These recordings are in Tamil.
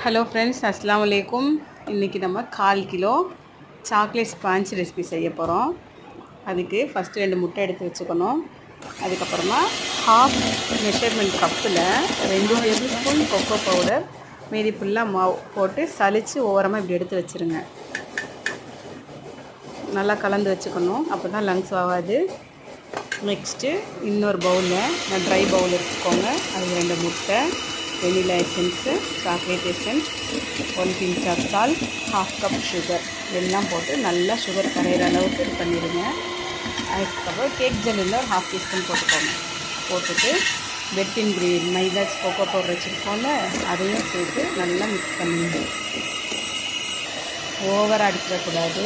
ஹலோ ஃப்ரெண்ட்ஸ், அஸ்ஸலாமு அலைக்கும். இன்றைக்கி நம்ம 1/4 கிலோ சாக்லேட் ஸ்பாஞ்ச் ரெசிபி செய்ய போகிறோம். அதுக்கு ஃபஸ்ட்டு 2 முட்டை எடுத்து வச்சுக்கணும். அதுக்கப்புறமா ஹாஃப் மெஷர்மெண்ட் கப்பில் 2 டேபிள் ஸ்பூன் கொக்கோ பவுடர், மீதி ஃபுல்லாக மாவு போட்டு சலித்து ஓரமாக இப்படி எடுத்து வச்சுருங்க. நல்லா கலந்து வச்சுக்கணும், அப்போ தான் லங்ஸ் ஆகாது. நெக்ஸ்ட்டு இன்னொரு பவுலில் ட்ரை பவுல் எடுத்துக்கோங்க. அது 2 முட்டை, vanilla essence, chocolate essence, 1 pinch of salt, ½ cup sugar எல்லாம் போட்டு நல்லா சுகர் கரையிற அளவுக்கு இது பண்ணிடுங்க. அதுக்கப்புறம் கேக் ஜெல் இருந்தால் ஒரு ½ டீஸ்பூன் போட்டுக்கோங்க. போட்டுட்டு வெட் இன்க்ரீடியன்ட் மைதா கொக்கோ பவுடர் வச்சுருக்கோம்ல, அதையும் சேர்த்து நல்லா மிக்ஸ் பண்ணிடுங்க. ஓவராக அடிச்சிடக்கூடாது,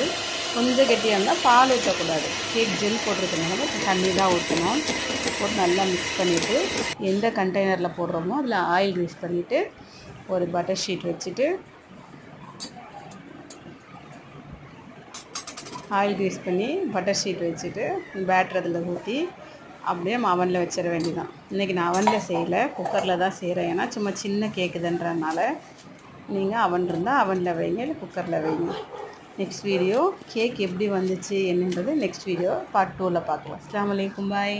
கொஞ்சம் கெட்டியாக இருந்தால் பால் ஊற்றக்கூடாது. கேக் ஜெல் போட்டிருக்கனால தண்ணி தான் ஊற்றணும். போட்டு நல்லா மிக்ஸ் பண்ணிவிட்டு எந்த கண்டெய்னரில் போடுறோமோ அதில் ஆயில் க்ரீஸ் பண்ணிவிட்டு ஒரு பட்டர் ஷீட் வச்சுட்டு ஆயில் க்ரீஸ் பண்ணி பட்டர் ஷீட் வச்சுட்டு பேட்டர் அதில் ஊற்றி அப்படியே அவனில் வச்சிட வேண்டியதான். இன்றைக்கி நான் அவனில் செய்யலை, குக்கரில் தான் செய்கிறேன். ஏன்னா சும்மா சின்ன கேக்குதுன்றனால நீங்கள் அவன் இருந்தால் அவனில் வைங்க, இல்லை குக்கரில் வைங்க. நெக்ஸ்ட் வீடியோ கேக் எப்படி வந்துச்சு என்னன்றது நெக்ஸ்ட் வீடியோ பார்ட் 2ல் பார்க்கலாம். அஸ்ஸலாமு அலைக்கும், பாய்.